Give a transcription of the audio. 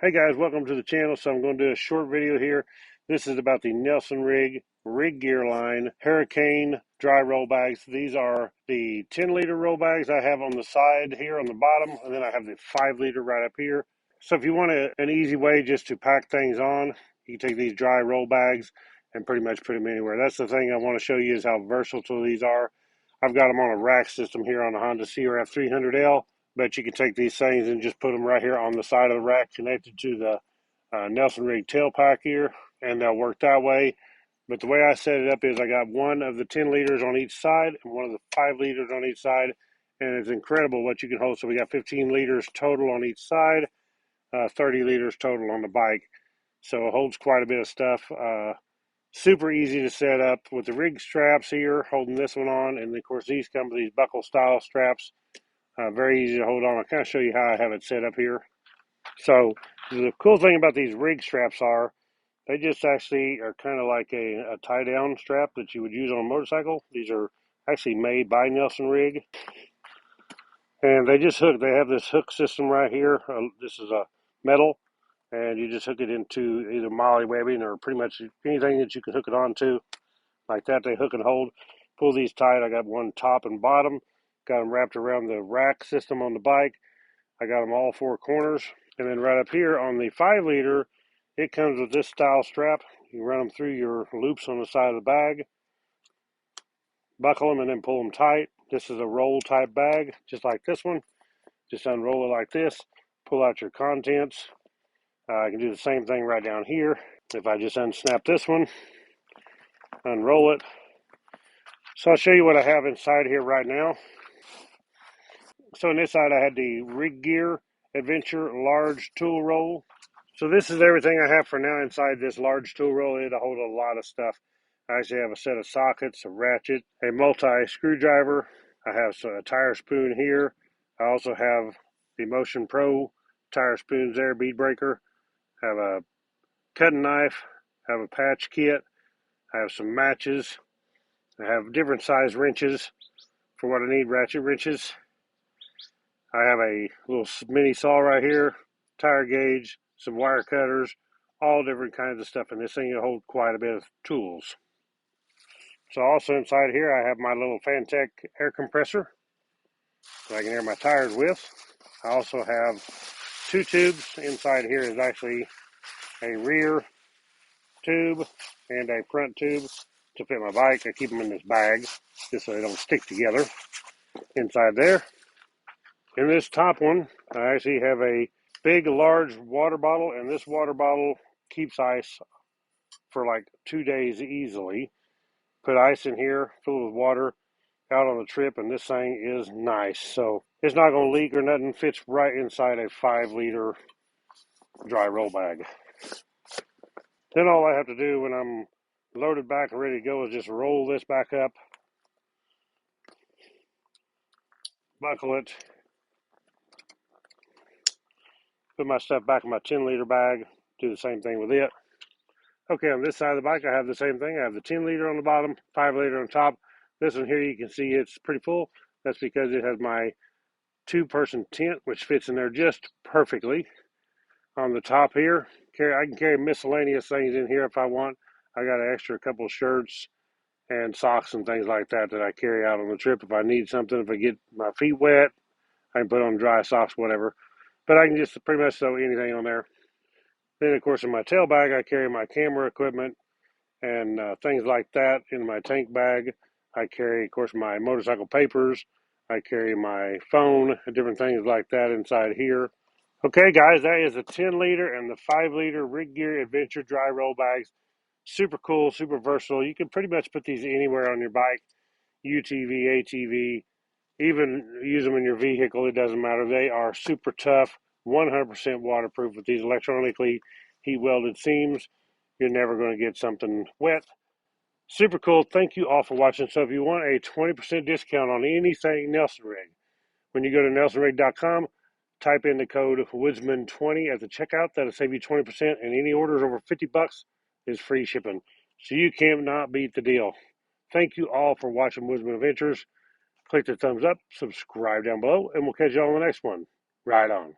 Hey guys, welcome to the channel. So I'm going to do a short video here. This is about the Nelson Rigg Gear line Hurricane dry roll bags. These are the 10-liter roll bags I have on the side here on the bottom, and then I have the 5-liter right up here. So if you want an easy way just to pack things on, you can take these dry roll bags and pretty much put them anywhere. That's the thing I want to show you is how versatile these are. I've got them on a rack system here on the Honda CRF 300L. But you can take these things and just put them right here on the side of the rack connected to the Nelson Rigg tail pack here, and they'll work that way. But the way I set it up is I got one of the 10 liters on each side and one of the 5 liters on each side, and it's incredible what you can hold. So we got 15 liters total on each side, 30 liters total on the bike. So it holds quite a bit of stuff. Super easy to set up with the Rigg straps here, holding this one on, and of course these come with these buckle style straps. Very easy to hold on. I'll kind of show you how I have it set up here. So the cool thing about these Rigg straps are they just actually are kind of like a tie down strap that you would use on a motorcycle. These are actually made by Nelson Rigg. And they just hook, they have this hook system right here. This is a metal, and you just hook it into either molly webbing or pretty much anything that you can hook it onto. Like that, they hook and hold. Pull these tight. I got one top and bottom. Got them wrapped around the rack system on the bike. I got them all 4 corners. And then right up here on the 5-liter, it comes with this style strap. You run them through your loops on the side of the bag, buckle them, and then pull them tight. This is a roll type bag, just like this one. Just unroll it like this. Pull out your contents. I can do the same thing right down here. If I just unsnap this one, unroll it. So I'll show you what I have inside here right now. So on this side I had the Rigg Gear Adventure large tool roll. So this is everything I have for now inside this large tool roll. It'll hold a lot of stuff. I actually have a set of sockets, a ratchet, a multi-screwdriver. I have a tire spoon here. I also have the Motion Pro tire spoons there, bead breaker. I have a cutting knife. I have a patch kit. I have some matches. I have different size wrenches for what I need, ratchet wrenches. I have a little mini saw right here, tire gauge, some wire cutters, all different kinds of stuff. And this thing will hold quite a bit of tools. So also inside here, I have my little Fantech air compressor that I can air my tires with. I also have 2 tubes. Inside here is actually a rear tube and a front tube to fit my bike. I keep them in this bag just so they don't stick together. Inside there. In this top one, I actually have a big, large water bottle, and this water bottle keeps ice for like 2 days easily. Put ice in here, fill with water, out on the trip, and this thing is nice. So it's not going to leak or nothing. Fits right inside a 5-liter dry roll bag. Then all I have to do when I'm loaded back and ready to go is just roll this back up, buckle it, put my stuff back in my 10-liter bag, do the same thing with it. Okay, on this side of the bike, I have the same thing. I have the 10-liter on the bottom, 5-liter on top. This one here, you can see it's pretty full. That's because it has my 2-person tent, which fits in there just perfectly. On the top here, I can carry miscellaneous things in here if I want. I got an extra couple of shirts and socks and things like that that I carry out on the trip if I need something. If I get my feet wet, I can put on dry socks, whatever. But I can just pretty much throw anything on there. Then, of course, in my tail bag, I carry my camera equipment and things like that. In my tank bag, I carry, of course, my motorcycle papers. I carry my phone and different things like that inside here. Okay, guys, that is the 10-liter and the 5-liter Rigg Gear Adventure dry roll bags. Super cool, super versatile. You can pretty much put these anywhere on your bike, UTV, ATV, even use them in your vehicle. It doesn't matter. They are super tough, 100% waterproof with these electronically heat welded seams. You're never going to get something wet. Super cool. Thank you all for watching. So if you want a 20% discount on anything Nelson Rigg, when you go to nelsonrigg.com, type in the code Woodzman20 at the checkout. That'll save you 20%, and any orders over $50 is free shipping. So you cannot beat the deal. Thank you all for watching Woodzman Adventures. Click the thumbs up, subscribe down below, and we'll catch you all on the next one. Right on.